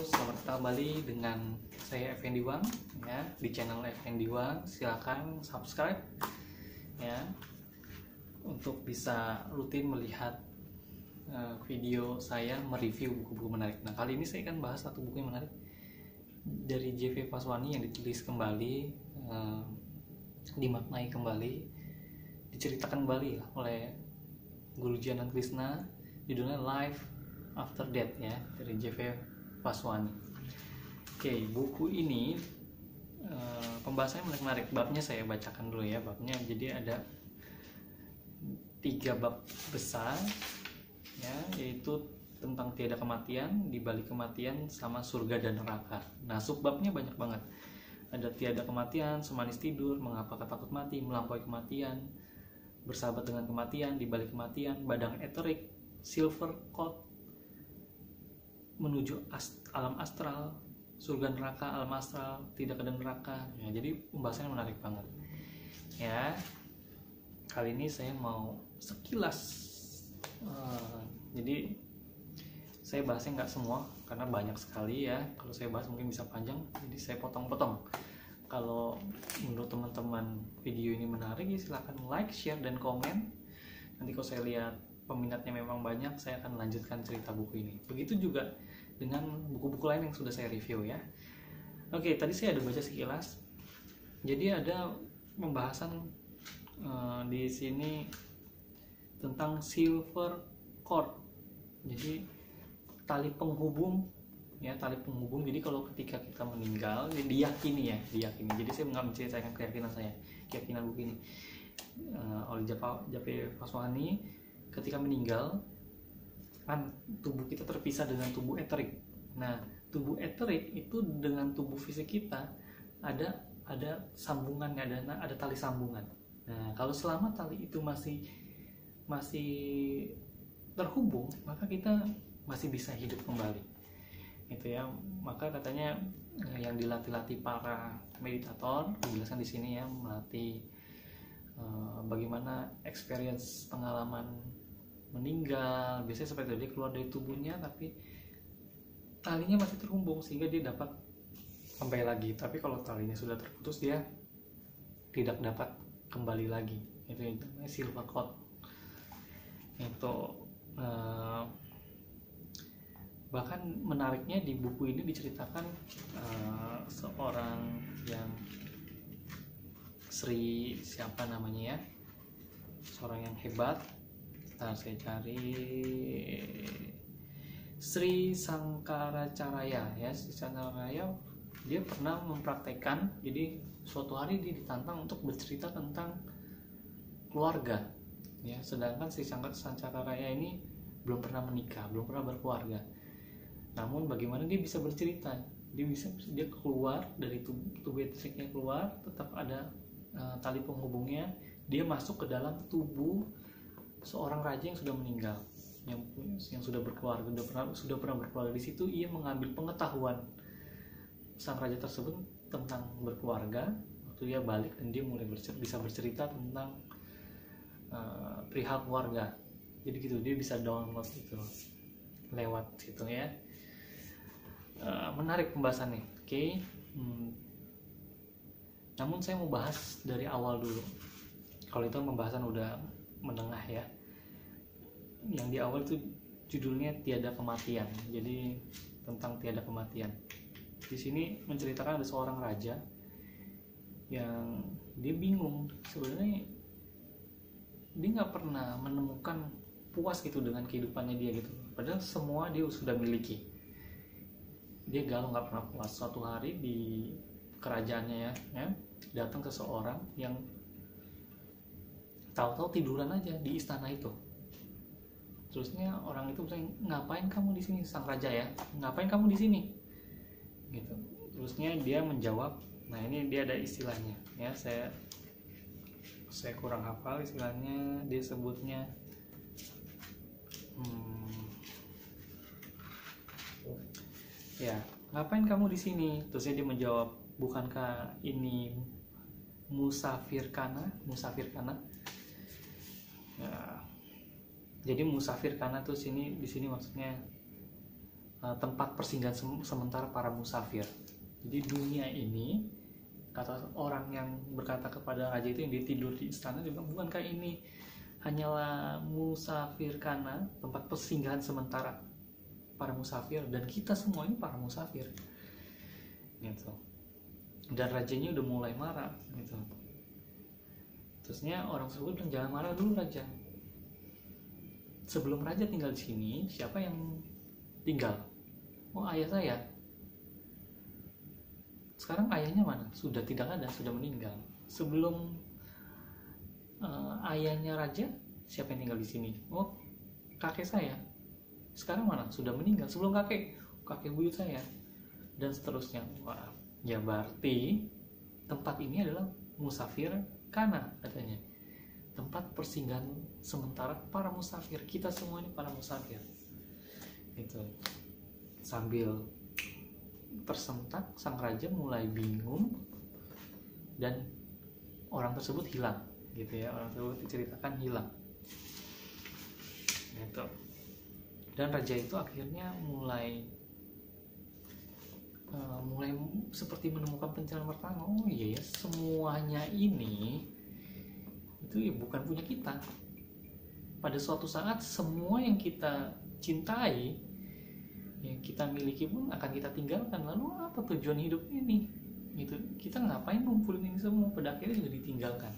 selamat datang kembali dengan saya Effendi Wang ya, di channel Effendi Wang. Silakan subscribe ya untuk bisa rutin melihat video saya mereview buku-buku menarik. Nah, kali ini saya akan bahas satu buku yang menarik dari J.V. Vaswani yang ditulis kembali, dimaknai kembali, diceritakan kembali oleh Guruji Anand Krishna. Judulnya Life After Death ya, dari J.V. Vaswani. Oke, buku ini pembahasannya menarik. Babnya saya bacakan dulu ya. Babnya jadi ada 3 bab besar ya, yaitu tentang tiada kematian, di balik kematian, sama surga dan neraka. Nah, subbabnya banyak banget. Ada tiada kematian, semanis tidur, mengapa takut mati, melampaui kematian, bersahabat dengan kematian, di balik kematian, badang eterik, silver code, menuju alam astral, surga neraka, alam astral, tidak ada neraka ya. Jadi pembahasannya menarik banget ya. Kali ini saya mau sekilas, jadi saya bahasnya nggak semua karena banyak sekali ya. Kalau saya bahas mungkin bisa panjang, jadi saya potong-potong. Kalau menurut teman-teman video ini menarik ya silahkan like, share, dan komen. Nanti kalau saya lihat peminatnya memang banyak, saya akan lanjutkan cerita buku ini. Begitu juga dengan buku-buku lain yang sudah saya review ya. Oke, tadi saya ada baca sekilas. Jadi ada pembahasan di sini tentang silver cord. Jadi tali penghubung ya, tali penghubung. Jadi kalau ketika kita meninggal, diyakini. Jadi saya nggak menceritakan keyakinan saya, keyakinan buku ini oleh J.V. Vaswani. Ketika meninggal kan tubuh kita terpisah dengan tubuh eterik. Nah, tubuh eterik itu dengan tubuh fisik kita ada sambungannya, ada tali sambungan. Nah, kalau selama tali itu masih terhubung, maka kita masih bisa hidup kembali. Itu ya. Maka katanya yang dilatih para meditator, dijelaskan di sini ya, melatih bagaimana experience pengalaman meninggal. Biasanya seperti itu, dia keluar dari tubuhnya tapi talinya masih terhubung sehingga dia dapat kembali lagi. Tapi kalau talinya sudah terputus, dia tidak dapat kembali lagi. Itu namanya silver cord. Itu bahkan menariknya di buku ini diceritakan seorang yang Sri siapa namanya ya, seorang yang hebat. Nah, saya cari Sri Sangkaracaraya ya. Sri Sangkaracaraya dia pernah mempraktekkan. Jadi suatu hari dia ditantang untuk bercerita tentang keluarga ya, sedangkan Sri Sangkaracaraya ini belum pernah menikah, belum pernah berkeluarga. Namun bagaimana dia bisa bercerita? Dia keluar dari tubuh eteriknya, keluar, tetap ada tali penghubungnya. Dia masuk ke dalam tubuh seorang raja yang sudah meninggal, yang sudah berkeluarga, sudah pernah berkeluarga. Di situ ia mengambil pengetahuan sang raja tersebut tentang berkeluarga. Waktu dia balik dan dia mulai bisa bercerita tentang perihal keluarga. Jadi gitu, dia bisa download itu lewat situ ya. Menarik pembahasannya. Oke. Namun saya mau bahas dari awal dulu. Kalau itu pembahasan udah menengah ya. Yang di awal itu judulnya Tiada Kematian. Jadi tentang tiada kematian. Di sini menceritakan ada seorang raja yang dia bingung. Sebenarnya dia nggak pernah menemukan puas gitu dengan kehidupannya dia gitu. Padahal semua dia sudah miliki. Dia galau, nggak pernah puas. Suatu hari di kerajaannya ya, datang seseorang yang tahu-tahu tiduran aja di istana itu. Terusnya orang itu bilang, ngapain kamu di sini, sang raja ya? Ngapain kamu di sini? Gitu. Terusnya dia menjawab. Nah, ini dia ada istilahnya ya. Saya kurang hafal istilahnya. Dia sebutnya ya, ngapain kamu di sini? Terusnya dia menjawab, bukankah ini musafir kana? Ya, jadi musafir kana tuh di sini maksudnya tempat persinggahan sementara para musafir. Jadi dunia ini, kata orang yang berkata kepada raja itu yang dia tidur di istana, dia bilang, bukankah ini hanyalah musafir kana, tempat persinggahan sementara para musafir, dan kita semua ini para musafir gitu. Dan rajanya udah mulai marah gitu. Terusnya orang tersebut bilang, jangan marah dulu raja, sebelum raja tinggal di sini siapa yang tinggal? Oh, ayah saya. Sekarang ayahnya mana? Sudah tidak ada, sudah meninggal. Sebelum ayahnya raja, siapa yang tinggal di sini? Oh, kakek saya. Sekarang mana? Sudah meninggal. Sebelum kakek buyut saya. Dan seterusnya. Wah, ya berarti tempat ini adalah musafir kana katanya. Tempat persinggahan sementara para musafir. Kita semua ini para musafir. Gitu. Sambil tersentak, sang raja mulai bingung dan orang tersebut hilang gitu ya. Orang tersebut diceritakan hilang gitu. Dan raja itu akhirnya mulai seperti menemukan pencerahan pertama. Oh iya ya, semuanya ini itu ya bukan punya kita. Pada suatu saat semua yang kita cintai, yang kita miliki pun akan kita tinggalkan. Lalu apa tujuan hidup ini? Gitu. Kita ngapain ngumpulin ini semua? Pada akhirnya juga ditinggalkan.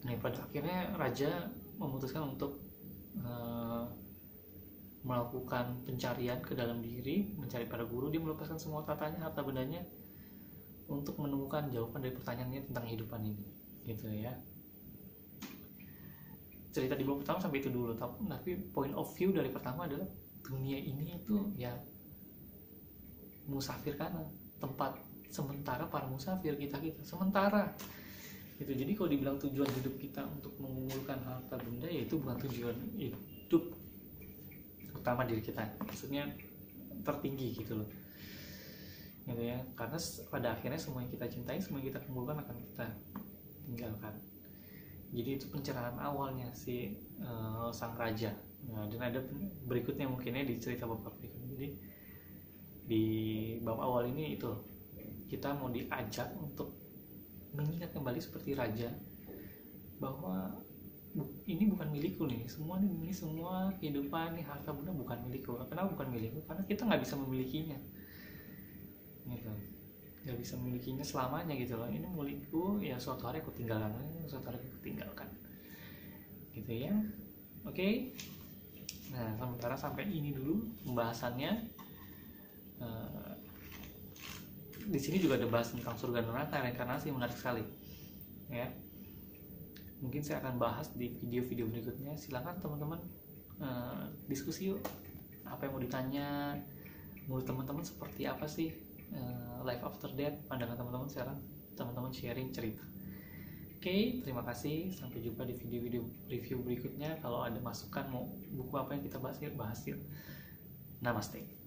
Nah, pada akhirnya raja memutuskan untuk melakukan pencarian ke dalam diri, mencari para guru. Dia melepaskan semua tatanya, harta bendanya, untuk menemukan jawaban dari pertanyaannya tentang kehidupan ini, gitu ya. Cerita di blog pertama sampai itu dulu, tapi point of view dari pertama adalah dunia ini itu ya musafir kana, tempat sementara para musafir, kita sementara gitu. Jadi kalau dibilang tujuan hidup kita untuk mengumpulkan harta benda, ya itu bukan tujuan hidup utama diri kita, maksudnya tertinggi gitu loh, gitu ya. Karena pada akhirnya semua yang kita cintai, semua yang kita kumpulkan akan kita tinggalkan. Jadi itu pencerahan awalnya si sang raja. Nah, dan ada berikutnya mungkinnya di cerita bab berikutnya. Jadi di bab awal ini itu kita mau diajak untuk mengingat kembali seperti raja, bahwa ini bukan milikku nih, ini semua kehidupan nih, harta benda bukan milikku. Kenapa bukan milikku? Karena kita nggak bisa memilikinya, gitu. Nggak bisa memilikinya selamanya gitu loh. Ini milikku, ya suatu hari aku tinggalkan, gitu ya. Oke. Nah, sementara sampai ini dulu pembahasannya. Di sini juga ada bahas tentang surga neraka, reinkarnasi, menarik sekali ya. Mungkin saya akan bahas di video-video berikutnya. Silakan teman-teman diskusi yuk. Apa yang mau ditanya, menurut teman-teman seperti apa sih life after death, pandangan teman-teman sekarang, teman-teman sharing cerita. Oke, terima kasih. Sampai jumpa di video-video review berikutnya. Kalau ada masukan mau buku apa yang kita bahas yuk. Namaste.